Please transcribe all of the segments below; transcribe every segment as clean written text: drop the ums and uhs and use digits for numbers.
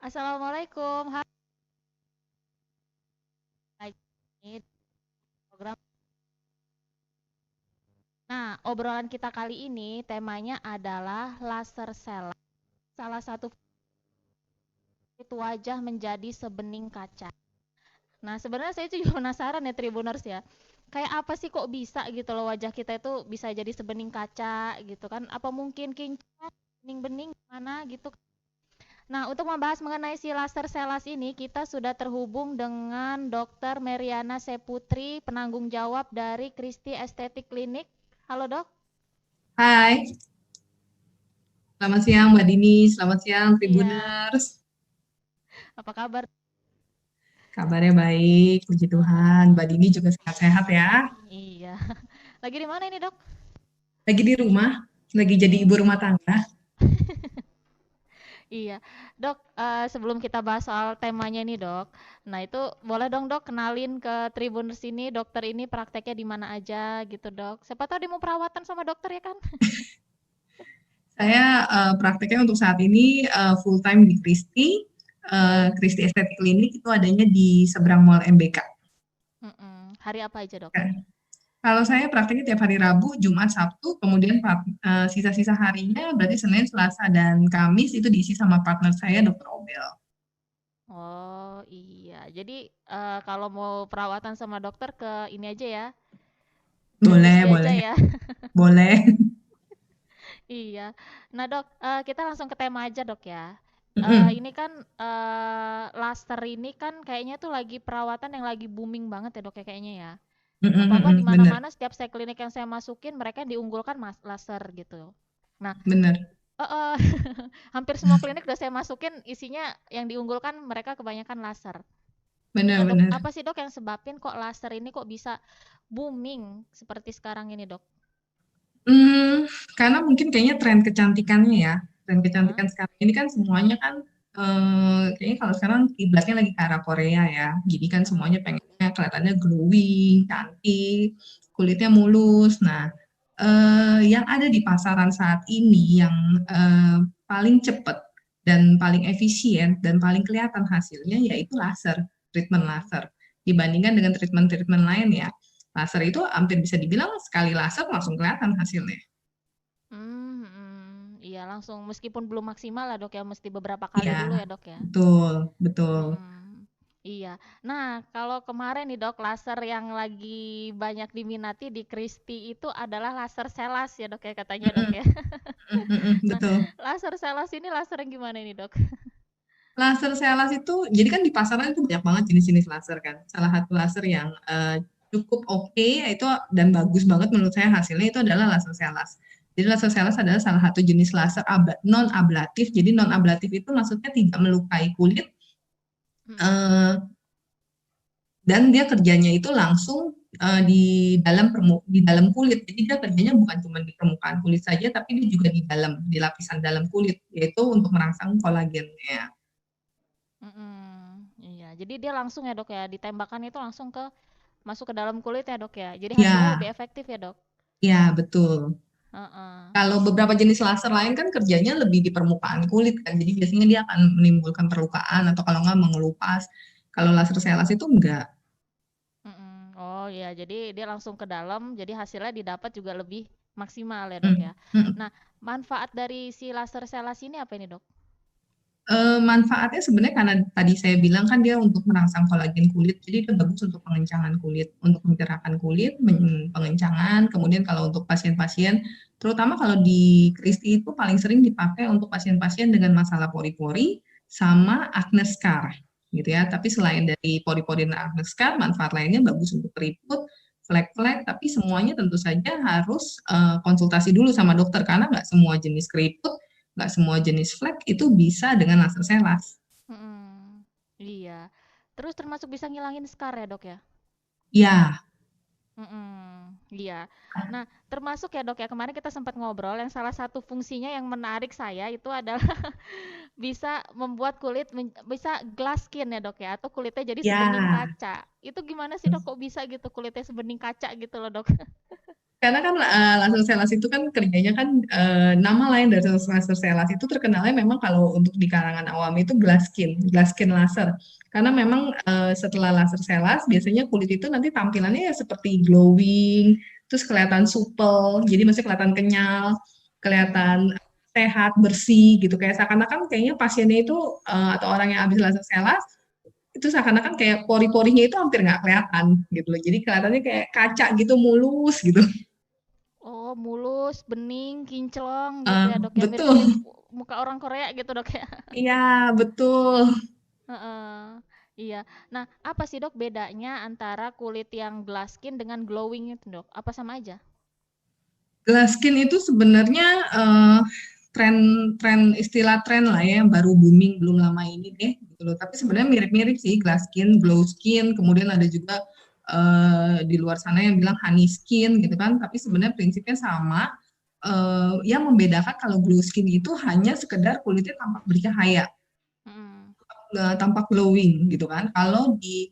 Assalamualaikum. Hai. Ini program. Nah, obrolan kita kali ini temanya adalah laser cell. Salah satu fitur wajah menjadi sebening kaca. Nah, sebenarnya saya juga penasaran ya Tribuners ya. Kayak apa sih kok bisa gitu loh wajah kita itu bisa jadi sebening kaca gitu kan? Apa mungkin kinclong, bening-bening mana gitu. Nah, untuk membahas mengenai si laser selas ini, kita sudah terhubung dengan Dr. Meriana Seputri, penanggung jawab dari Christie Aesthetic Clinic. Halo dok. Hai, selamat siang Mbak Dini, selamat siang Iya, Tribuners. apa kabar? Kabarnya baik, puji Tuhan. Heeh. Mbak Dini juga sehat-sehat ya. Iya. Lagi di mana ini dok? Lagi di rumah, lagi jadi ibu rumah Hmm, tangga. iya. Dok, sebelum kita bahas soal temanya nih dok, nah itu boleh dong dok kenalin ke Tribuners ini, dokter ini prakteknya di mana aja gitu dok. Siapa tahu dia mau perawatan sama dokter ya kan? Saya prakteknya untuk saat ini full time di Christie. Christie Aesthetic Clinic itu adanya di seberang Mall MBK. Mm-mm. Hari apa aja dok? Ya. Kalau saya prakteknya tiap hari Rabu, Jumat, Sabtu, kemudian sisa-sisa harinya berarti Senin, Selasa, dan Kamis itu diisi sama partner saya, Dokter Obel. Oh iya, jadi kalau mau perawatan sama dokter ke ini aja ya, ke Boleh, Kristi aja boleh, ya. boleh. Iya. Nah dok, kita langsung ke tema aja dok ya. Mm-mm. Ini kan laser ini kan kayaknya tuh lagi perawatan yang lagi booming banget ya dok ya kayaknya ya. Mm-mm, Apa-apa di mm-mm, bener, mana-mana setiap saya klinik yang saya masukin mereka diunggulkan mas laser gitu. Nah, bener. eh, hampir semua klinik udah saya masukin isinya yang diunggulkan mereka kebanyakan laser. Nah, dok, Benar-benar. apa sih dok yang sebabin kok laser ini kok bisa booming seperti sekarang ini dok? Karena mungkin kayaknya tren kecantikannya ya, tren Heeh. kecantikan sekarang ini kan semuanya kan kayaknya kalau sekarang kiblatnya lagi ke arah Korea ya. Jadi kan Heeh. semuanya pengennya kelihatannya glowing, cantik, kulitnya mulus. Nah, yang ada di pasaran saat ini yang paling cepat dan paling efisien dan paling kelihatan hasilnya yaitu laser, treatment Mm-mm. laser. Dibandingkan dengan treatment-treatment lain ya. Laser itu hampir bisa dibilang sekali laser langsung kelihatan hasilnya. Iya langsung meskipun belum maksimal lah dok ya, mesti beberapa kali Iya, dulu ya dok ya. betul, betul. Mm-mm. Iya. Nah, kalau kemarin nih dok, laser yang lagi banyak diminati di Kristi itu adalah laser selas ya dok ya katanya dok Mm-mm, ya. Nah, betul. laser selas ini laser yang gimana ini dok? Laser selas itu, jadi kan di pasaran itu banyak banget jenis-jenis laser kan. Salah satu laser yang cukup oke itu dan bagus banget menurut saya hasilnya itu adalah laser selas. Jadi laser selas adalah salah satu jenis laser non ablatif. Jadi non ablatif itu maksudnya tidak melukai kulit, Mm-mm. eh, dan dia kerjanya itu langsung di dalam kulit. Jadi dia kerjanya bukan cuma di permukaan kulit saja, tapi dia juga di lapisan dalam kulit, yaitu untuk merangsang kolagennya. Iya, jadi dia langsung ya dok ya, ditembakkan itu langsung ke masuk ke dalam kulit ya dok ya. Jadi hasilnya Ya, lebih efektif ya dok. ya betul. Heeh. Kalau beberapa jenis laser lain kan kerjanya lebih di permukaan kulit kan, jadi biasanya dia akan menimbulkan perlukaan atau kalau nggak mengelupas. Kalau laser selas itu enggak. Oh ya, jadi dia langsung ke dalam, jadi hasilnya didapat juga lebih maksimal ya dok ya. Mm, mm. Nah, manfaat dari si laser selas ini apa ini dok? Manfaatnya sebenarnya karena tadi saya bilang kan dia untuk merangsang kolagen kulit, jadi itu bagus untuk pengencangan kulit, untuk mencerahkan kulit, pengencangan. Kemudian kalau untuk pasien-pasien, terutama kalau di Kristi itu paling sering dipakai untuk pasien-pasien dengan masalah pori-pori sama acne scar, gitu ya. Tapi selain dari pori-pori dan acne scar, manfaat lainnya bagus untuk keriput, flek-flek, tapi semuanya tentu saja harus konsultasi dulu sama dokter karena nggak semua jenis keriput, nggak semua jenis flek itu bisa dengan laser selas. Mm, iya. Terus termasuk bisa ngilangin scar ya dok ya? Ya, Iya. Nah, termasuk ya dok ya, kemarin kita sempat ngobrol yang salah satu fungsinya yang menarik saya itu adalah bisa membuat kulit bisa glass skin ya dok ya, atau kulitnya jadi sebening ya. kaca. Itu gimana sih dok kok bisa gitu kulitnya sebening kaca gitu loh dok? Karena kan laser Celas itu kan kerjanya kan nama lain dari laser Celas itu terkenalnya memang kalau untuk di kalangan awam itu glass skin laser. Karena memang setelah laser Celas biasanya kulit itu nanti tampilannya ya seperti glowing, terus kelihatan supel, jadi masih kelihatan kenyal, kelihatan sehat, bersih gitu. Kayak seakan-akan kayaknya pasiennya itu atau orang yang habis laser Celas itu seakan-akan kayak pori-porinya itu hampir nggak kelihatan gitu loh. Jadi kelihatannya kayak kaca gitu mulus gitu. Oh, mulus, bening, kinclong gitu ya, Dok, ya, Betul, mirip-mirip muka orang Korea gitu, Dok, ya? iya betul. Heeh, iya. Nah, apa sih, Dok, bedanya antara kulit yang glass skin dengan glowing itu, Dok? Apa sama aja? Glass skin itu sebenarnya tren tren istilah tren lah ya yang baru booming belum lama ini deh gitu loh. Tapi sebenarnya mirip-mirip sih glass skin, glow skin, kemudian ada juga di luar sana yang bilang honey skin gitu kan. Tapi sebenarnya prinsipnya sama. Yang membedakan kalau glow skin itu hanya sekedar kulitnya tampak bercahaya, Mhm. nggak tampak glowing gitu kan. Kalau di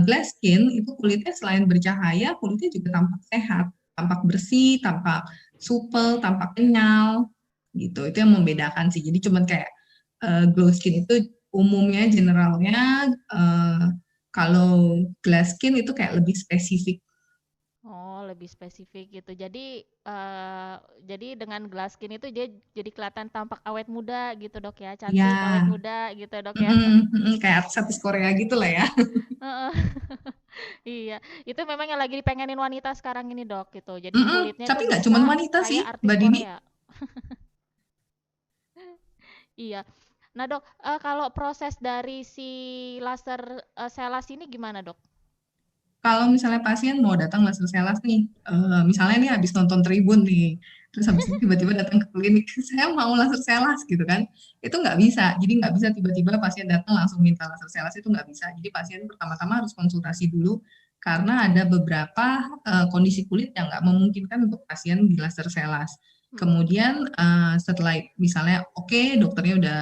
glass skin itu kulitnya selain bercahaya, kulitnya juga tampak sehat, tampak bersih, tampak supel, tampak kenyal gitu. Itu yang membedakan sih. Jadi cuman kayak glow skin itu umumnya generalnya kalau glass skin itu kayak lebih spesifik. Oh, lebih spesifik gitu. Jadi dengan glass skin itu dia jadi kelihatan tampak awet muda gitu, Dok, ya? Cantik, awet Ya, muda gitu, Dok, ya? kayak artis Korea gitu lah ya. Heeh. Iya, itu memang yang lagi dipengenin wanita sekarang ini, Dok, gitu. Jadi kulitnya Tapi tuh nggak cuma bisa wanita sih, kayak artis Mbak Dini. Korea. Iya. Nah, Dok, kalau proses dari si laser Celas ini gimana, Dok? Kalau misalnya pasien mau datang laser Celas nih, misalnya nih habis nonton Tribun nih, terus habis itu tiba-tiba datang ke klinik, saya mau laser Celas gitu kan, itu nggak bisa. Jadi nggak bisa tiba-tiba pasien datang langsung minta laser Celas, itu nggak bisa. Jadi pasien pertama-tama harus konsultasi dulu, karena ada beberapa kondisi kulit yang nggak memungkinkan untuk pasien di laser Celas. Mhm. Kemudian setelah misalnya oke, dokternya udah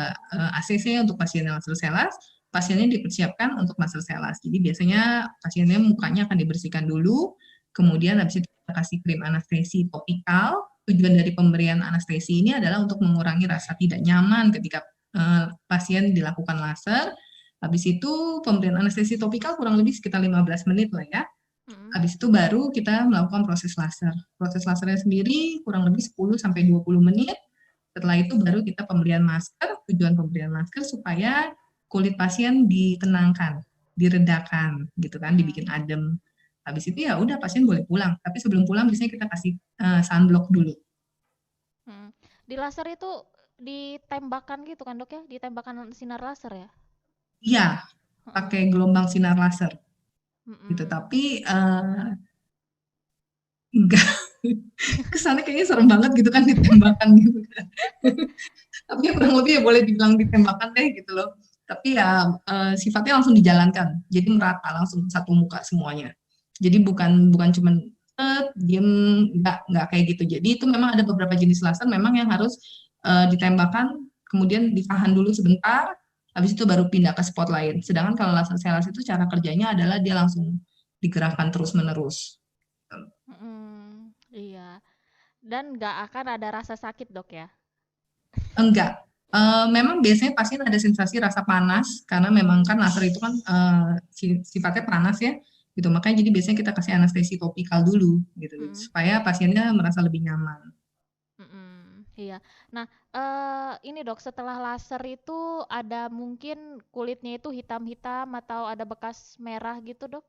ACC untuk pasien yang laser Celas, pasiennya dipersiapkan untuk laser Celas. Jadi biasanya pasiennya mukanya akan dibersihkan dulu, kemudian habis itu kita kasih krim anestesi topikal. Tujuan dari pemberian anestesi ini adalah untuk mengurangi rasa tidak nyaman ketika pasien dilakukan laser. Habis itu pemberian anestesi topikal kurang lebih sekitar 15 menit lah ya. Mhm. Habis itu baru kita melakukan proses laser. Proses lasernya sendiri kurang lebih 10 sampai 20 menit. Setelah itu baru kita pemberian masker. Tujuan pemberian masker supaya kulit pasien ditenangkan, diredakan gitu kan, dibikin Mhm. adem. Habis itu ya udah pasien boleh pulang. Tapi sebelum pulang biasanya kita kasih sunblock dulu. Mhm. Di laser itu ditembakkan gitu kan, Dok, ya? Ditembakkan sinar laser ya? Iya, pakai Heeh. gelombang sinar laser gitu. Mhm. Tapi enggak, kesannya kayaknya serem banget gitu kan ditembakkan gitu kan. Tapi ya kurang lebih ya boleh dibilang ditembakkan deh gitu loh. Tapi ya sifatnya langsung dijalankan, jadi merata langsung satu muka semuanya. Jadi bukan bukan cuman diem, nggak kayak gitu. Jadi itu memang ada beberapa jenis laser memang yang harus ditembakkan, kemudian ditahan dulu sebentar, habis itu baru pindah ke spot lain. Sedangkan kalau laser Celas itu cara kerjanya adalah dia langsung digerakkan terus menerus. Mhm. Iya. Dan nggak akan ada rasa sakit, Dok, ya? Enggak. Memang biasanya pasien ada sensasi rasa panas karena memang kan laser itu kan sifatnya panas ya, gitu. Makanya jadi biasanya kita kasih anestesi topikal dulu, gitu, Mhm. supaya pasiennya merasa lebih nyaman. Mhm, iya. Nah, ini, Dok, setelah laser itu ada mungkin kulitnya itu hitam-hitam atau ada bekas merah gitu, Dok?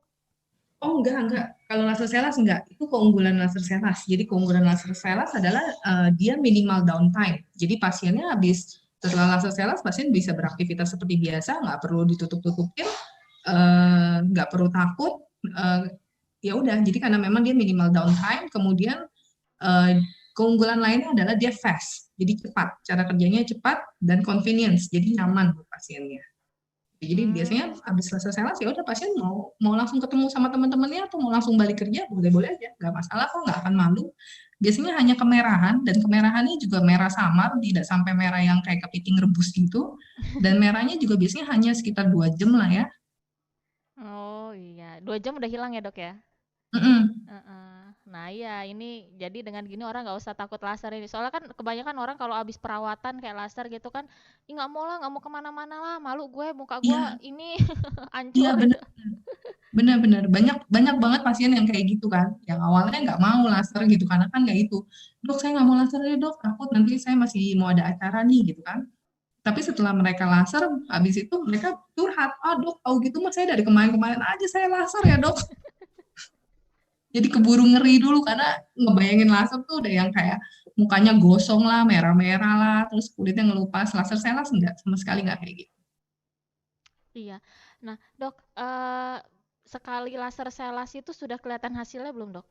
Oh enggak. Kalau laser Celas enggak. Itu keunggulan laser Celas. Jadi keunggulan laser Celas adalah dia minimal downtime. Jadi pasiennya habis setelah laser Celas, pasien bisa beraktivitas seperti biasa, nggak perlu ditutup-tutupin, nggak perlu takut. Ya udah, jadi karena memang dia minimal downtime, kemudian eh, keunggulan lainnya adalah dia fast, jadi cepat, cara kerjanya cepat dan convenience, jadi nyaman buat pasiennya. Jadi biasanya Hmm. habis selesai selas ya udah pasien mau mau langsung ketemu sama teman-temannya atau mau langsung balik kerja boleh-boleh aja, nggak masalah kok, nggak akan malu. Biasanya hanya kemerahan dan kemerahannya juga merah samar, tidak sampai merah yang kayak kepiting rebus itu. Dan merahnya juga biasanya hanya sekitar 2 jam lah ya. Oh, iya. 2 jam udah hilang ya, Dok, ya? Mm-mm. Heeh. Nah iya, ini jadi dengan gini orang nggak usah takut laser ini. Soalnya kan kebanyakan orang kalau habis perawatan kayak laser gitu kan, ih nggak mau lah, nggak mau kemana-mana lah, malu gue, muka gue Iya, ini iya hancur benar. gitu. Benar-benar banyak banyak banget pasien yang kayak gitu kan, yang awalnya nggak mau laser gitu karena kan nggak itu, dok saya nggak mau laser ya dok, takut nanti saya masih mau ada acara nih gitu kan. Tapi setelah mereka laser, habis itu mereka curhat, ah dok tahu gitu mas saya dari kemarin-kemarin aja saya laser ya dok. Jadi keburu ngeri dulu karena ngebayangin laser tuh udah yang kayak mukanya gosong lah, merah-merah lah, terus kulitnya ngelupas. Laser selas enggak, sama sekali nggak kayak gitu. Iya. Nah, Dok, sekali laser selas itu sudah kelihatan hasilnya belum, Dok?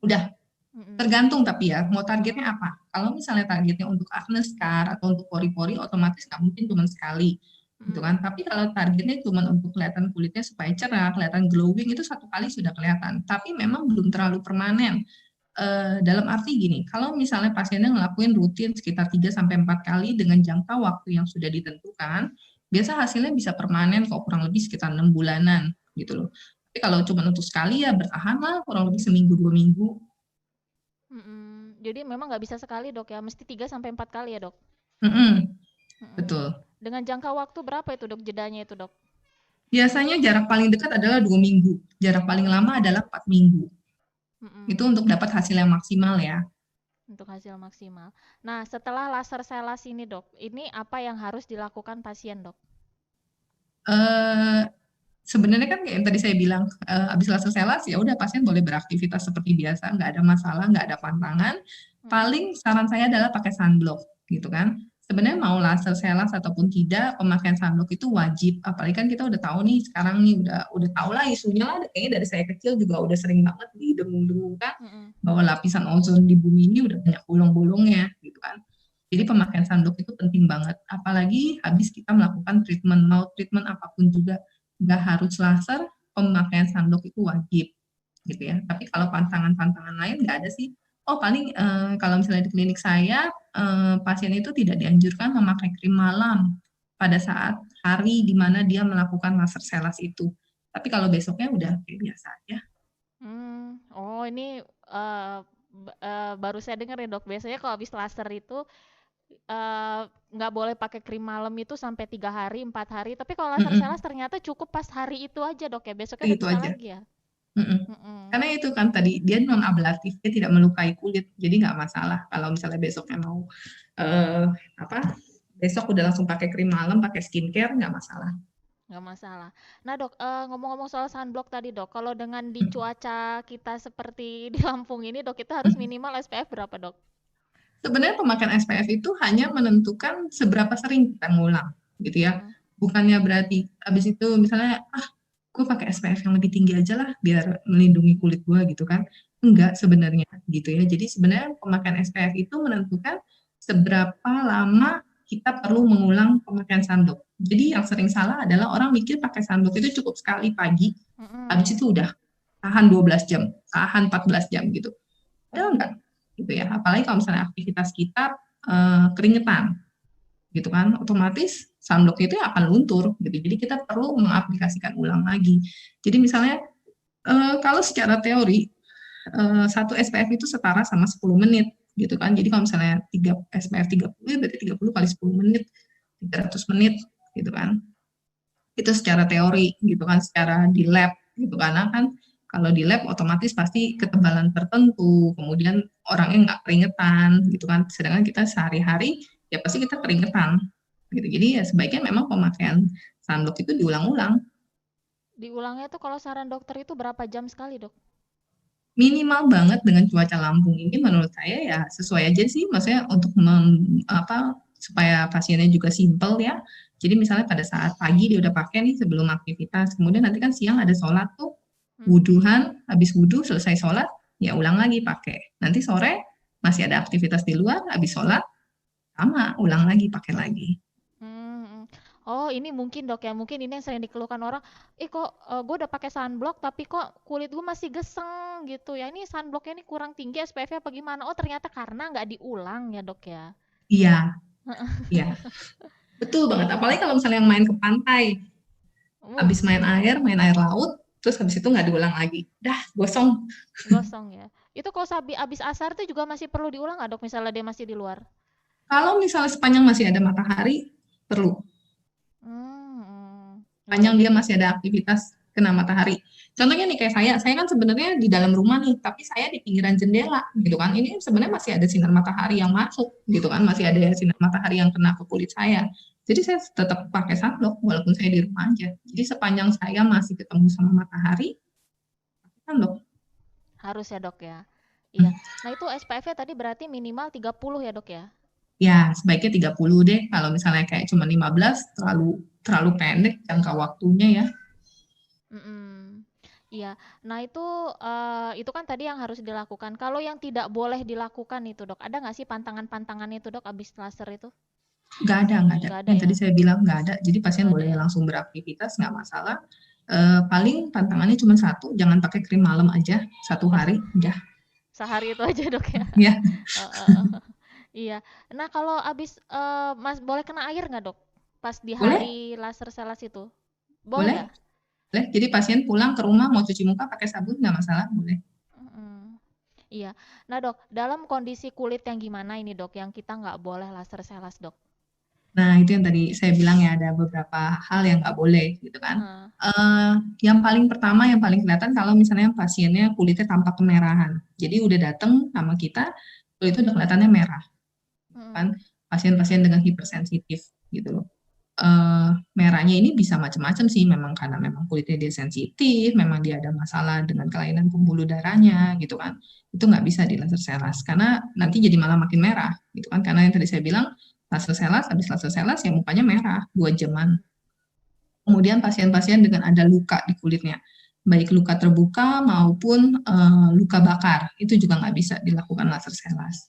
Udah. Mm-mm. Tergantung tapi ya, mau targetnya apa? Kalau misalnya targetnya untuk acne scar atau untuk pori-pori, otomatis nggak mungkin cuma sekali, gitu Mm-mm. kan? Tapi kalau targetnya cuma untuk kelihatan kulitnya supaya cerah, kelihatan glowing, itu satu kali sudah kelihatan. Tapi memang belum terlalu permanen. Dalam arti gini, kalau misalnya pasiennya ngelakuin rutin sekitar 3 sampai 4 kali dengan jangka waktu yang sudah ditentukan, biasa hasilnya bisa permanen kok, kurang lebih sekitar 6 bulanan gitu loh. Tapi kalau cuma untuk sekali ya bertahan lah kurang lebih seminggu 2 minggu. Mm-mm. Jadi memang nggak bisa sekali, Dok ya, mesti 3 sampai 4 kali ya, Dok? Mm-mm, Mm-mm. betul. Dengan jangka waktu berapa itu, Dok, jedanya itu, Dok? Biasanya jarak paling dekat adalah 2 minggu, jarak paling lama adalah 4 minggu. Itu Mm-mm. untuk dapat hasil yang maksimal ya. Untuk hasil maksimal. Nah, setelah laser selas ini, Dok, ini apa yang harus dilakukan pasien, Dok? Eh, Sebenarnya kan kayak yang tadi saya bilang, habis laser selas ya udah pasien boleh beraktivitas seperti biasa, nggak ada masalah, nggak ada pantangan. Mm-mm. Paling saran saya adalah pakai sunblock gitu kan. Sebenarnya mau laser selas ataupun tidak, pemakaian sunblock itu wajib. Apalagi kan kita udah tahu nih sekarang nih udah tahu lah isunya lah. Kayaknya dari saya kecil juga udah sering banget didengung-dengungkan Mm-mm. bahwa lapisan ozon di bumi ini udah banyak bolong-bolongnya gitu kan. Jadi pemakaian sunblock itu penting banget. Apalagi habis kita melakukan treatment, mau treatment apapun juga nggak harus laser, pemakaian sunblock itu wajib gitu ya. Tapi kalau pantangan-pantangan lain nggak ada sih. Oh paling kalau misalnya di klinik saya pasien itu tidak dianjurkan memakai krim malam pada saat hari di mana dia melakukan laser selas itu. Tapi kalau besoknya udah kayak biasa aja. Oh ini baru saya dengar ya, Dok. Biasanya kalau habis laser itu nggak boleh pakai krim malam itu sampai 3 hari, 4 hari. Tapi kalau laser Mm-mm. selas ternyata cukup pas hari itu aja, Dok ya. Besoknya udah Gitu bisa aja. lagi ya. Mm-mm. Mm-mm. Karena itu kan tadi dia non ablatif, dia tidak melukai kulit, jadi nggak masalah kalau misalnya besoknya mau eh, apa besok udah langsung pakai krim malam, pakai skincare nggak masalah. Nggak masalah. Nah, Dok, ngomong-ngomong soal sunblock tadi, Dok. Kalau dengan di cuaca kita seperti di Lampung ini, Dok, kita harus minimal SPF berapa, Dok? Sebenarnya pemakaian SPF itu hanya menentukan seberapa sering kita ngulang, gitu ya. Mm-mm. Bukannya berarti habis itu misalnya gue pakai SPF yang lebih tinggi aja lah biar melindungi kulit gue gitu kan. Enggak sebenarnya gitu ya. Jadi sebenarnya pemakaian SPF itu menentukan seberapa lama kita perlu mengulang pemakaian sunblock. Jadi yang sering salah adalah orang mikir pakai sunblock itu cukup sekali pagi, habis Mm-mm. itu udah tahan 12 jam, tahan 14 jam gitu. Padahal enggak gitu ya. Apalagi kalau misalnya aktivitas kita keringetan gitu kan, otomatis sunblock itu akan luntur gitu. Jadi kita perlu mengaplikasikan ulang lagi. Jadi misalnya kalau secara teori satu SPF itu setara sama 10 menit gitu kan. Jadi kalau misalnya 3 SPF 30 berarti 30 kali 10 menit 300 menit gitu kan. Itu secara teori gitu kan, secara di lab gitu karena kan kalau di lab otomatis pasti ketebalan tertentu, kemudian orangnya nggak keringetan gitu kan. Sedangkan kita sehari-hari ya pasti kita keringetan gitu. Jadi ya sebaiknya memang pemakaian sunblock itu diulang-ulang. Diulangnya tuh kalau saran dokter itu berapa jam sekali, Dok? Minimal banget dengan cuaca Lampung ini menurut saya ya sesuai aja sih, maksudnya untuk supaya pasiennya juga simple ya. Jadi misalnya pada saat pagi dia udah pakai nih sebelum aktivitas, kemudian nanti kan siang ada sholat tuh, Hmm? wuduhan, habis wudu selesai sholat, ya ulang lagi pakai. Nanti sore masih ada aktivitas di luar, habis sholat sama ulang lagi pakai lagi. Hmm, hmm. Oh, ini mungkin, Dok ya. Mungkin ini yang sering dikeluhkan orang. Kok gue udah pakai sunblock tapi kok kulit gue masih geseng gitu ya. Ini sunblocknya ini kurang tinggi SPF-nya apa gimana? Oh, ternyata karena nggak diulang ya, Dok ya. Iya, iya, betul banget. Apalagi kalau misalnya yang main ke pantai, Uh, habis main air laut. terus habis itu nggak diulang lagi. Dah, gosong. Gosong ya. Itu kalau abis asar tuh juga masih perlu diulang nggak dok? Misalnya dia masih di luar. Kalau misalnya sepanjang masih ada matahari, perlu. Iya, Sepanjang dia jadi masih ada aktivitas kena matahari. Contohnya nih kayak saya kan sebenarnya di dalam rumah nih, tapi saya di pinggiran jendela gitu kan. Ini sebenarnya masih ada sinar matahari yang masuk gitu kan, masih ada sinar matahari yang kena ke kulit saya. Jadi saya tetap pakai sunblock walaupun saya di rumah aja. Jadi sepanjang saya masih ketemu sama matahari, sunblock. harus ya dok ya. Iya. Nah itu SPF-nya tadi berarti minimal 30 ya dok ya? Ya, sebaiknya 30 deh. Kalau misalnya kayak cuma 15, terlalu pendek jangka waktunya ya. Iya. Nah itu kan tadi yang harus dilakukan. Kalau yang tidak boleh dilakukan itu dok, ada nggak sih pantangan-pantangan itu dok abis laser itu? Nggak ada. Nggak ada Yang ya? tadi saya bilang nggak ada. Jadi pasien Nggak ada boleh ya? langsung beraktivitas, nggak masalah. Paling pantangannya cuma satu, jangan pakai krim malam aja, 1 hari, udah. Sehari itu aja dok ya? Ya, Iya. Nah kalau abis mas boleh kena air nggak dok? Pas di boleh, hari laser selas itu? Boleh ya? boleh, boleh. Jadi pasien pulang ke rumah mau cuci muka pakai sabun, nggak masalah, boleh. Mm, iya. Nah dok, dalam kondisi kulit yang gimana ini dok, yang kita nggak boleh laser selas dok? Nah, itu yang tadi saya bilang ya, ada beberapa hal yang nggak boleh, gitu kan. Heeh. Yang paling pertama, yang paling kelihatan kalau misalnya pasiennya kulitnya tampak kemerahan. Jadi udah datang sama kita, kulit itu udah kelihatannya merah, Mm, kan. Pasien-pasien dengan hipersensitif, gitu loh. Merahnya ini bisa macam-macam sih, memang karena memang kulitnya dia sensitif, memang dia ada masalah dengan kelainan pembuluh darahnya, gitu kan. Itu nggak bisa di laser selas, karena nanti jadi malah makin merah, gitu kan. Karena yang tadi saya bilang, laser selas, habis laser selas ya mukanya merah 2 jaman. Kemudian pasien-pasien dengan ada luka di kulitnya, baik luka terbuka maupun luka bakar, itu juga nggak bisa dilakukan laser selas.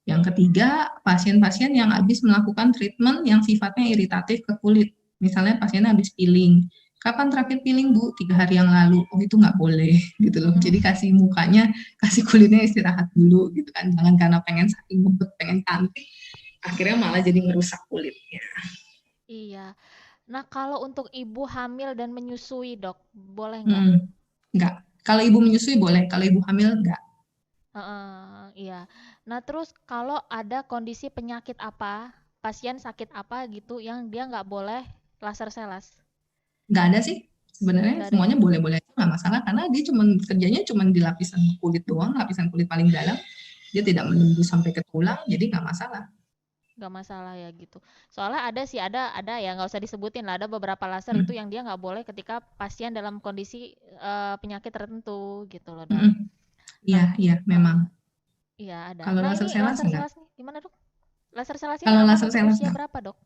Yang ketiga, pasien-pasien yang habis melakukan treatment yang sifatnya iritatif ke kulit. Misalnya pasiennya habis peeling. Kapan terakhir peeling, Bu? 3 hari yang lalu. Oh, itu nggak boleh, gitu loh. Jadi kasih mukanya, kasih kulitnya istirahat dulu, gitu kan. Jangan karena pengen saking ngebet, pengen cantik, akhirnya malah jadi merusak kulitnya. iya. Nah kalau untuk ibu hamil dan menyusui dok, boleh nggak? Nggak. Kalau ibu menyusui boleh, kalau ibu hamil nggak. Heeh, iya. Nah terus kalau ada kondisi penyakit apa, pasien sakit apa gitu yang dia nggak boleh laser selas? Nggak ada sih. Sebenarnya Nggak ada ya? semuanya boleh-boleh aja, nggak masalah. Karena dia kerjanya cuma di lapisan kulit doang, lapisan kulit paling dalam. Dia tidak menembus sampai ke tulang, jadi nggak masalah. Nggak masalah ya gitu. Soalnya ada sih, ada ya nggak usah disebutin lah. Ada beberapa laser itu Hmm. yang dia nggak boleh ketika pasien dalam kondisi penyakit tertentu gitu loh dok. Mm-mm. Iya, Nah, iya, heeh, memang. iya ada. Kalau Nah laser ini selas laser enggak. selas nih gimana dok? Laser selas ini Kalau aman laser untuk selas usia enggak. berapa dok?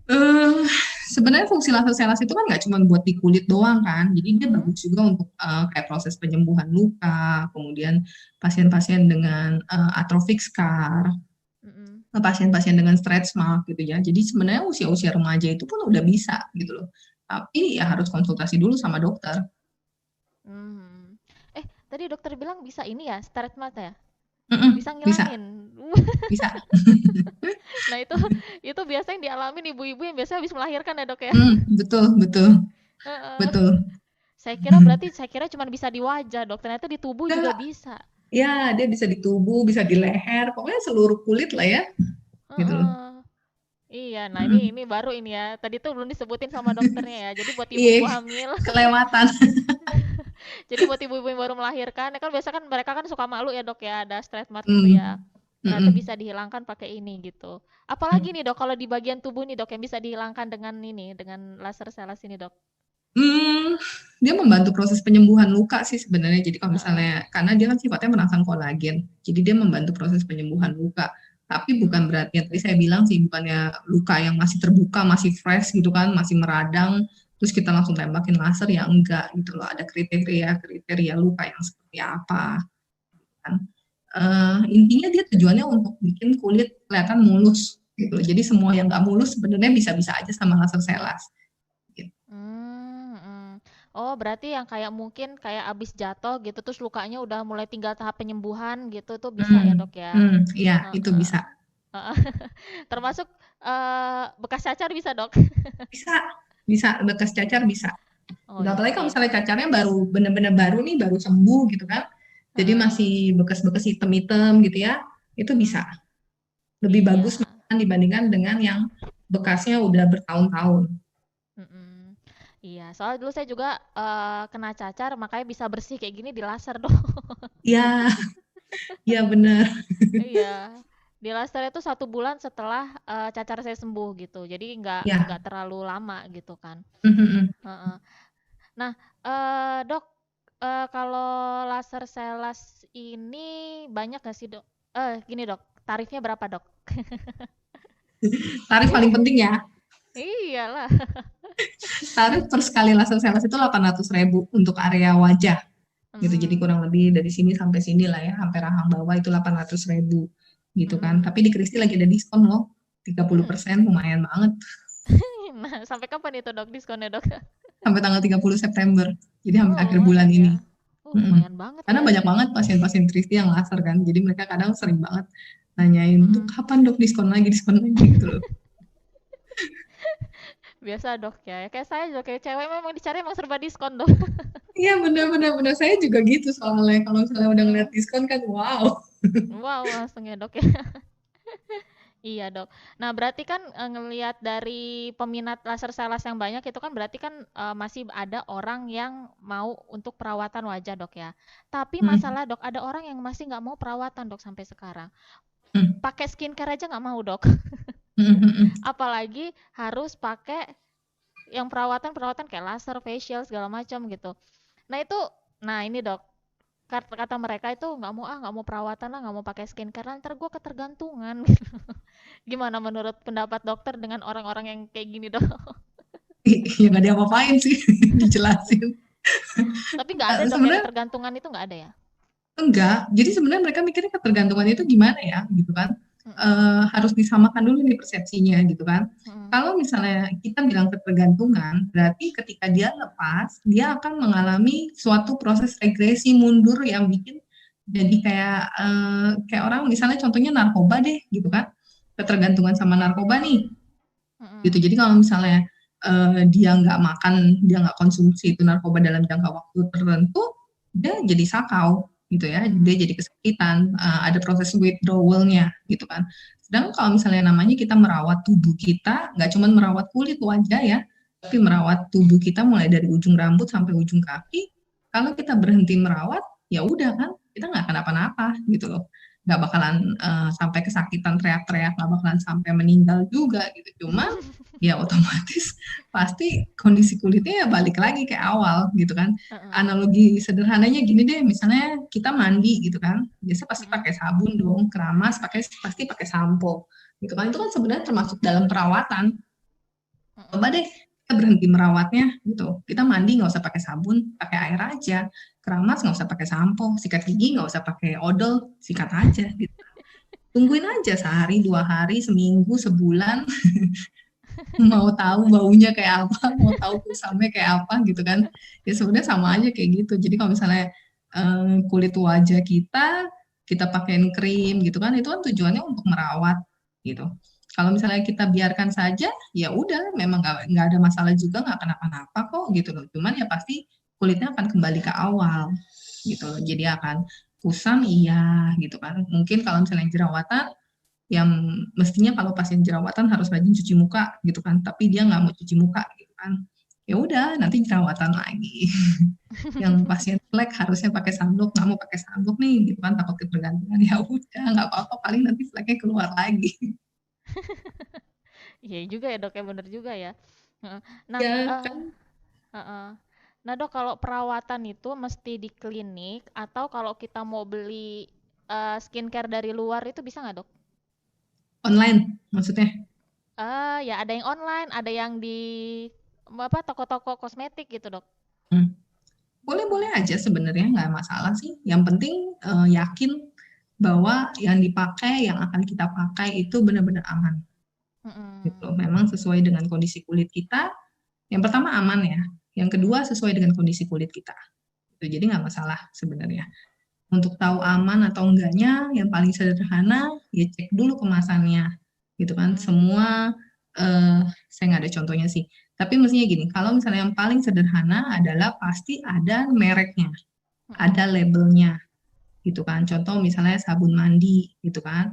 Eh, Sebenarnya fungsi laser selas itu kan nggak cuma buat di kulit doang kan. Jadi dia Mm-mm, bagus juga untuk kayak proses penyembuhan luka, kemudian pasien-pasien dengan atrophic scar, mm-mm. pasien-pasien dengan stretch mark gitu ya. Jadi sebenarnya usia-usia remaja itu pun udah bisa gitu loh. Tapi ya harus konsultasi dulu sama dokter. Hmm. Tadi dokter bilang bisa ini ya, straight mata ya? Mm-mm, Bisa bisa, ngilangin. bisa. Nah itu biasanya yang dialamin ibu-ibu yang biasanya habis melahirkan ya dok ya? Betul, betul, Heeh. betul. Saya kira cuma bisa di wajah dok, ternyata di tubuh juga Enggak, bisa. ya dia bisa di tubuh, bisa di leher, pokoknya seluruh kulit lah ya, gitu loh. Heeh. Iya, nah Mm-mm. ini baru ini ya. Tadi tuh belum disebutin sama dokternya ya. Jadi buat Iya, ibu-ibu hamil, kelewatan. jadi buat ibu-ibu yang baru melahirkan, ya kan biasa kan mereka kan suka malu ya dok ya, ada stretch mark gitu ya. Mm, Ternyata mm-mm. bisa dihilangkan pakai ini gitu. Apalagi nih dok, kalau di bagian tubuh nih dok yang bisa dihilangkan dengan ini, dengan laser selas ini dok. Hmm, Dia membantu proses penyembuhan luka sih sebenarnya. Jadi kalau Heeh. misalnya, karena dia kan sifatnya merangsang kolagen, jadi dia membantu proses penyembuhan luka. Tapi bukan Mm-mm. berarti yang tadi saya bilang sih, bukannya luka yang masih terbuka, masih fresh gitu kan, masih meradang, terus kita langsung tembakin laser ya enggak gitu loh. Ada kriteria luka yang seperti apa kan. Intinya dia tujuannya untuk bikin kulit kelihatan mulus gitu loh. Jadi semua yang nggak mulus sebenarnya bisa-bisa aja sama laser selas. Gitu. Mm. Oh, berarti yang kayak mungkin kayak abis jatuh gitu, terus lukanya udah mulai tinggal tahap penyembuhan gitu, tuh bisa ya dok ya? Iya, itu Heeh. bisa. Heeh. Termasuk bekas cacar bisa dok? Bisa, bisa bekas cacar bisa. Oh Nah, iya apalagi kalau sih. misalnya cacarnya baru bener-bener baru nih, baru sembuh gitu kan. Jadi Heeh. masih bekas-bekas hitam-hitam gitu ya, itu Mm-mm. bisa. Lebih Iya. bagus malahan dibandingkan dengan yang bekasnya udah bertahun-tahun. Mm-mm. Iya, soalnya dulu saya juga kena cacar, makanya bisa bersih kayak gini di laser dong. Iya, iya bener. Iya, di laser itu 1 bulan setelah cacar saya sembuh gitu. Jadi nggak Ya. terlalu lama gitu kan. Mhm. Heeh. Nah, dok, kalau laser selas ini banyak nggak sih dok? Gini dok, tarifnya berapa dok? Tarif paling penting ya. Iyalah. Tarif per sekali laser sales itu 800.000 untuk area wajah gitu. Jadi Mm-mm. kurang lebih dari sini sampai sini lah ya, sampai rahang bawah itu 800.000 gitu kan. Mm-mm. Tapi di Kristi lagi ada diskon loh, Hmm. 30%, lumayan banget. Nah, sampai kapan itu dok diskonnya dok? Sampai tanggal 30 September. Jadi sampai Oh akhir bulan lumayan ya. ini. Mm-mm. Lumayan banget Karena ya. banyak banget pasien-pasien Kristi yang laser kan. Jadi mereka kadang sering banget nanyain tuh Mm-mm. kapan dok diskon lagi gitu loh. Biasa dok ya. Kayak saya juga kayak cewek memang dicari emang serba diskon dok. Iya benar-benar benar. Saya juga gitu soalnya kalau misalnya udah ngeliat Heeh. diskon kan wow. Wow, langsung ya dok ya. Iya dok. Nah berarti kan ngelihat dari peminat laser salas yang banyak itu kan berarti kan masih ada orang yang mau untuk perawatan wajah dok ya. Tapi Hmm. masalah dok ada orang yang masih nggak mau perawatan dok sampai sekarang. Hmm. Pakai skincare aja nggak mau dok. Hmm. Hmm. Hmm. Apalagi harus pakai yang perawatan-perawatan kayak laser, facial segala macam gitu. Nah itu, nah ini dok, kata mereka itu nggak mau perawatan lah, nggak mau pakai skincare lah, ntar gue ketergantungan. Gimana menurut pendapat dokter dengan orang-orang yang kayak gini dok? Ya nggak diapa-apain sih, dijelasin. Tapi nggak ada dok yang Sebenarnya ketergantungan itu nggak ada ya? enggak. Jadi sebenarnya mereka mikirnya ketergantungan itu gimana ya, gitu kan? Mm-mm. Harus disamakan dulu nih persepsinya, gitu kan? Mm-mm. Kalau misalnya kita bilang ketergantungan, berarti ketika dia lepas, dia akan mengalami suatu proses regresi mundur yang bikin jadi kayak orang misalnya contohnya narkoba deh, gitu kan? Ketergantungan sama narkoba nih, gitu. Mm-mm. Jadi kalau misalnya dia nggak makan, dia nggak konsumsi itu narkoba dalam jangka waktu tertentu, dia jadi sakau, gitu ya. Dia Mm-mm. jadi kesakitan, ada proses withdrawal-nya, gitu kan. Sedangkan kalau misalnya namanya kita merawat tubuh kita, nggak cuma merawat kulit wajah ya, tapi merawat tubuh kita mulai dari ujung rambut sampai ujung kaki. Kalau kita berhenti merawat, ya udah kan, kita nggak kenapa-napa, gitu loh. Nggak bakalan sampai kesakitan teriak-teriak, nggak bakalan sampai meninggal juga gitu. Cuman ya otomatis pasti kondisi kulitnya ya balik lagi kayak awal gitu kan. Mm-mm. Analogi sederhananya gini deh, misalnya kita mandi gitu kan, biasa pasti Mm-mm. pakai sabun dong, keramas pasti pakai sampo gitu kan. Itu kan sebenarnya termasuk dalam perawatan. Coba Mm-mm. deh kita berhenti merawatnya gitu. Kita mandi nggak usah pakai sabun, pakai air aja. Keramas nggak usah pakai sampo, sikat gigi nggak usah pakai odol, sikat aja gitu. Tungguin aja sehari, 2 hari, seminggu, sebulan, mau tahu baunya kayak apa, mau tahu kusamnya kayak apa gitu kan. Ya sebenarnya sama aja kayak gitu. Jadi kalau misalnya kulit wajah kita pakein krim gitu kan, itu kan tujuannya untuk merawat gitu. Kalau misalnya kita biarkan saja, ya udah, memang nggak ada masalah juga, nggak kenapa-napa kok gitu loh. Cuman ya pasti kulitnya akan kembali ke awal gitu loh. Jadi akan kusam iya gitu kan. Mungkin kalau misalnya jerawatan yang mestinya kalau pasien jerawatan harus rajin cuci muka gitu kan, tapi dia nggak mau cuci muka gitu kan, ya udah nanti jerawatan lagi. Yang pasien flek harusnya pakai sunblock, nggak mau pakai sunblock nih gitu kan, takut ketergantungan, ya udah nggak apa-apa, paling nanti fleknya keluar lagi. Iya juga ya dok ya bener juga ya. Heeh. Nah, Ya kan. heeh. Nah dok kalau perawatan itu mesti di klinik atau kalau kita mau beli skincare dari luar itu bisa nggak dok? Online maksudnya. Ya ada yang online, ada yang di apa toko-toko kosmetik gitu dok. Hmm. Boleh-boleh Mm, aja sebenarnya, nggak masalah sih, yang penting yakin bahwa yang dipakai, yang akan kita pakai itu benar-benar aman gitu. mm-mm, Memang sesuai dengan kondisi kulit kita. Yang pertama aman ya. Yang kedua sesuai dengan kondisi kulit kita. Jadi nggak masalah sebenarnya. Untuk tahu aman atau enggaknya, yang paling sederhana ya cek dulu kemasannya, gitu kan. mm-mm, Semua saya nggak ada contohnya sih. Tapi mestinya gini, kalau misalnya yang paling sederhana adalah pasti ada mereknya, ada labelnya, gitu kan. Contoh misalnya sabun mandi, gitu kan.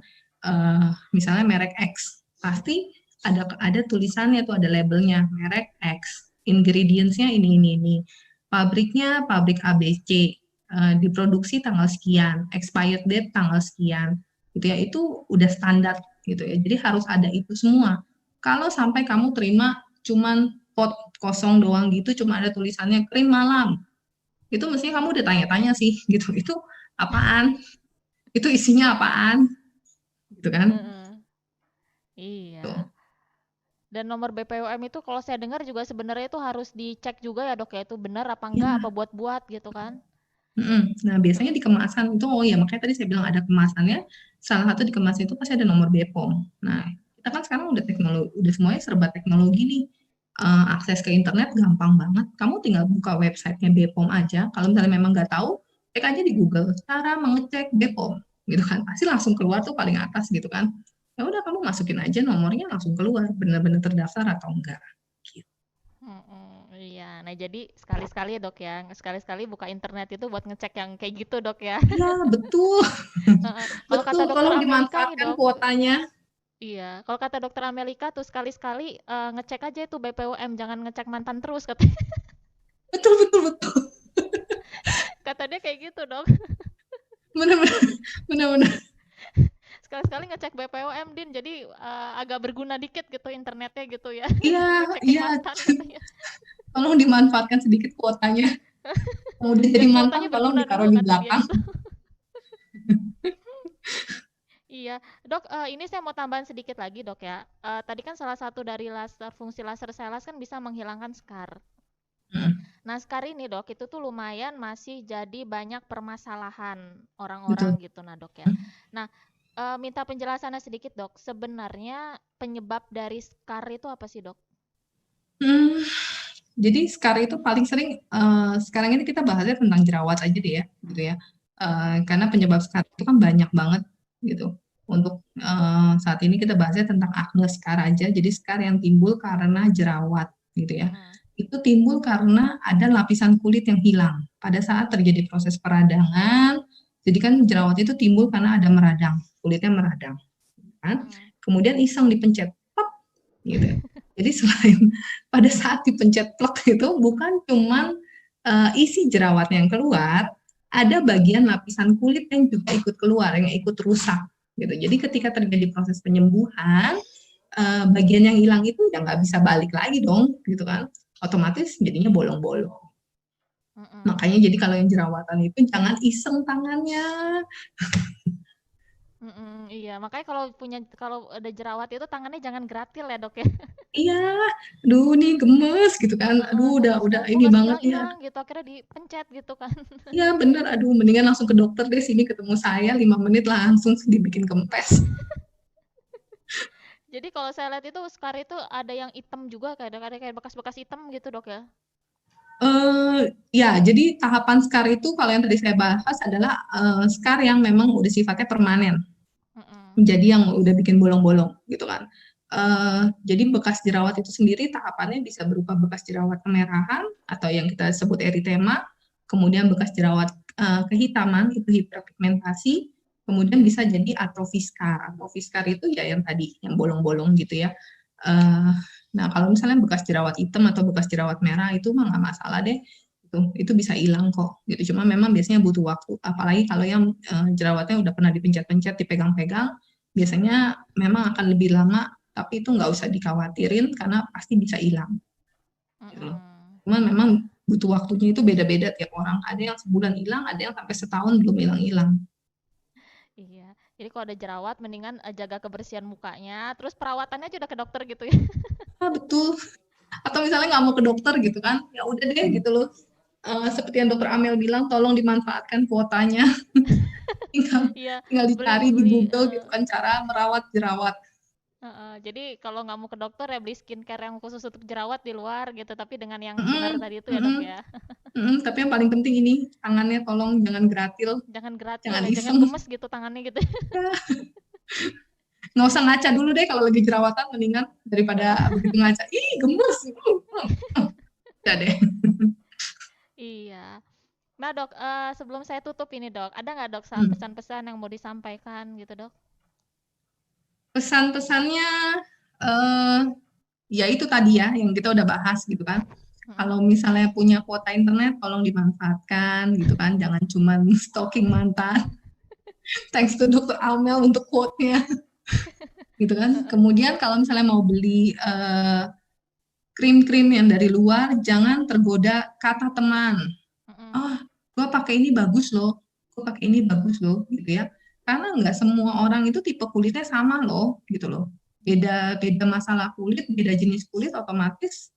Misalnya merek X, pasti ada tulisannya tuh, ada labelnya, merek X. Ingredients-nya ini. Pabriknya pabrik ABC, diproduksi tanggal sekian, expired date tanggal sekian, gitu ya. Itu udah standar, gitu ya. Jadi harus ada itu semua. Kalau sampai kamu terima cuman pot kosong doang gitu, cuma ada tulisannya krim malam, itu mestinya kamu udah tanya-tanya sih, gitu. Itu apaan? Itu isinya apaan? Gitu kan? Heeh. Tuh. Iya. Dan nomor BPOM itu kalau saya dengar juga sebenarnya itu harus dicek juga ya, Dok ya, itu benar apa enggak, Ya. apa buat-buat gitu kan? Nah, biasanya Heeh. di kemasan itu, oh ya makanya tadi saya bilang ada kemasannya. Salah satu di kemasan itu pasti ada nomor BPOM. Nah, kita kan sekarang udah teknologi, udah semuanya serba teknologi nih. Akses ke internet gampang banget. Kamu tinggal buka websitenya BPOM aja. Kalau misalnya memang nggak tahu, cek aja di Google cara mengecek BPOM, gitu kan. Pasti langsung keluar tuh paling atas gitu kan. Ya udah kamu masukin aja nomornya langsung keluar, benar-benar terdaftar atau enggak. Gitu. Iya. Nah, jadi sekali-sekali ya, Dok ya, sekali-sekali buka internet itu buat ngecek yang kayak gitu, Dok ya. Iya, betul. Heeh. Kalau kata Betul, dokter tolong Amelika nih, dimanfaatkan Dok. kuotanya. Iya, kalau kata dokter Amelika tuh sekali-sekali ngecek aja itu BPOM, jangan ngecek mantan terus katanya. Betul, betul, betul. Kata dia kayak gitu, Dok. Benar-benar, benar-benar. Sekali-sekali ngecek BPOM, Din. Jadi agak berguna dikit gitu internetnya gitu ya. Iya, Ngecekin iya. mantan katanya. Tolong dimanfaatkan sedikit kuotanya. Kemudian jadi Biar mantan, kuotanya tolong berguna ditaruh dulu di kata dia belakang. gitu. Iya, Dok, ini saya mau tambahan sedikit lagi, Dok ya. Tadi kan salah satu dari fungsi laser Celas kan bisa menghilangkan skar. Hmm, Nah, scar ini, Dok, itu tuh lumayan masih jadi banyak permasalahan betul. orang-orang gitu, nah, Dok ya. Nah, minta penjelasannya sedikit, Dok. Sebenarnya penyebab dari scar itu apa sih, Dok? Hmm, jadi SCAR itu paling sering, sekarang ini kita bahasnya tentang jerawat aja deh ya, gitu ya. Karena penyebab SCAR itu kan banyak banget gitu. Untuk saat ini kita bahasnya tentang akne SCAR aja. Jadi SCAR yang timbul karena jerawat, gitu ya. Mm-mm. Itu timbul karena ada lapisan kulit yang hilang pada saat terjadi proses peradangan. Jadi kan jerawat itu timbul karena ada meradang, kulitnya meradang, kan? Mm-mm. Kemudian iseng dipencet, pop, gitu. Jadi selain pada saat dipencet plek itu bukan cuman isi jerawatnya yang keluar, ada bagian lapisan kulit yang juga ikut keluar, yang ikut rusak gitu. Jadi ketika Mm-mm. terjadi proses penyembuhan, bagian yang hilang itu ya nggak bisa balik lagi dong, gitu kan? Otomatis jadinya bolong-bolong. Mm-mm. Makanya jadi kalau yang jerawatan itu jangan iseng tangannya. Mm-mm. Iya, makanya kalau ada jerawat itu tangannya jangan gratil ya, Dok ya. Iya, aduh nih gemes gitu kan. Aduh udah Gemes-gemes, kok ini nggak sih banget ya. hilang-hilang gitu. Akhirnya dipencet gitu kan. Iya bener, aduh mendingan langsung ke dokter deh, sini ketemu saya 5 menit langsung dibikin kempes. Jadi kalau saya lihat itu scar itu ada yang hitam juga, ada kayak bekas-bekas hitam gitu, Dok ya. Ya, jadi tahapan SCAR itu kalau yang tadi saya bahas adalah SCAR yang memang udah sifatnya permanen. Mm-mm. Jadi yang udah bikin bolong-bolong gitu kan. Jadi bekas jerawat itu sendiri tahapannya bisa berupa bekas jerawat kemerahan atau yang kita sebut eritema, kemudian bekas jerawat kehitaman itu hiperpigmentasi, kemudian bisa jadi atrofi skar. Atrofi skar itu ya yang tadi yang bolong-bolong gitu ya. Eh, nah kalau misalnya bekas jerawat hitam atau bekas jerawat merah itu mah nggak masalah deh. Itu bisa hilang kok gitu. Cuma memang biasanya butuh waktu. Apalagi kalau yang jerawatnya udah pernah dipencet-pencet, dipegang-pegang, biasanya memang akan lebih lama, tapi itu nggak usah dikhawatirin karena pasti bisa hilang. Gitu loh. Mm-mm. Cuman memang butuh waktunya itu beda-beda tiap orang. Ada yang sebulan hilang, ada yang sampai setahun belum hilang-hilang. Iya. Jadi kalau ada jerawat mendingan jaga kebersihan mukanya, terus perawatannya aja udah ke dokter gitu ya. Ah, betul. Atau misalnya nggak mau ke dokter gitu kan, ya udah deh gitu loh. Seperti yang dokter Amel bilang, tolong dimanfaatkan kuotanya. tinggal, Iya, tinggal beli dicari di beli Google gitu kan cara merawat jerawat. jadi kalau nggak mau ke dokter ya beli skincare yang khusus untuk jerawat di luar gitu, tapi dengan yang benar Mm-mm, tadi itu ya, Dok mm-mm, ya. tapi yang paling penting ini tangannya tolong jangan gratil, Jangan gratil jangan ya, jangan iseng. gemes gitu tangannya gitu. Ya, Nggak usah ngaca dulu deh kalau lagi jerawatan, mendingan daripada begitu ngaca, ih gemes. Udah deh. Iya. Nah, Dok, sebelum saya tutup ini, Dok, ada nggak, Dok, Hmm. pesan-pesan yang mau disampaikan gitu, Dok? Pesan-pesannya, eh ya itu tadi ya yang kita udah bahas gitu kan. Mm-mm. Kalau misalnya punya kuota internet, tolong dimanfaatkan gitu kan. Jangan cuman stalking mantan. Thanks to Dokter Amel untuk quote-nya gitu kan. Kemudian kalau misalnya mau beli krim-krim yang dari luar, jangan tergoda kata teman. Mm-mm. Ah, gua pakai ini bagus loh, gua pakai ini bagus loh, gitu ya. Karena nggak semua orang itu tipe kulitnya sama loh, gitu loh. Beda beda masalah kulit, beda jenis kulit, otomatis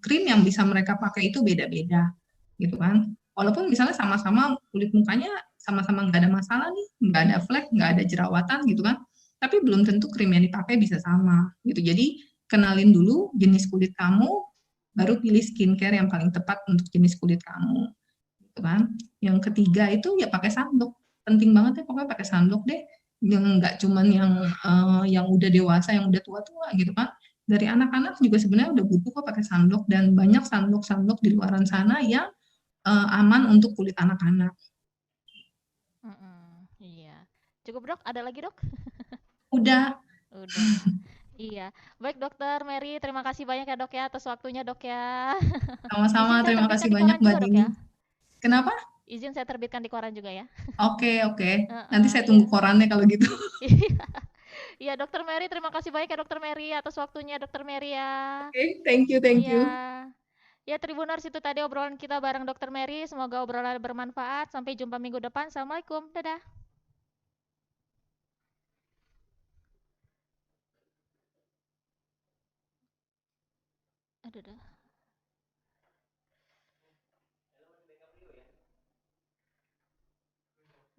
krim yang bisa mereka pakai itu beda-beda, gitu kan. Walaupun misalnya sama-sama kulit mukanya sama-sama nggak ada masalah nih, nggak ada flek, nggak ada jerawatan, gitu kan. Tapi belum tentu krim yang dipakai bisa sama, gitu. Jadi kenalin dulu jenis kulit kamu, baru pilih skincare yang paling tepat untuk jenis kulit kamu gitu kan. Yang ketiga itu ya pakai sunblock. Penting banget ya pokoknya pakai sunblock deh. Yang nggak cuman yang udah dewasa, yang udah tua-tua gitu kan. Dari anak-anak juga sebenarnya udah butuh kok pakai sunblock dan banyak sunblock di luaran sana yang aman untuk kulit anak-anak. Mm-mm. Iya. Cukup, Dok? Ada lagi, Dok? Udah, Udah. Iya. Baik, Dokter Mary, terima kasih banyak ya, Dok, ya, atas waktunya, Dok, ya. sama-sama. Izin saya Terima terbitkan kasih di banyak koran Mbak juga, Dok, Dini. ya. Kenapa? Izin saya terbitkan di koran juga, ya. Oke, oke. Nanti Heeh, saya iya. tunggu korannya kalau gitu. Iya, Dokter Mary, terima kasih banyak ya, Dokter Mary, atas waktunya, Dokter Mary, ya. Oke, thank you, thank Iya. you. Ya, Tribuners, itu tadi obrolan kita bareng Dokter Mary. Semoga obrolan bermanfaat. Sampai jumpa minggu depan. Assalamualaikum. Dadah. Aduh, dah.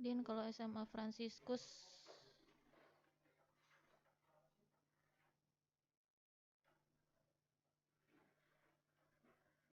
Din, kalau SMA Fransiskus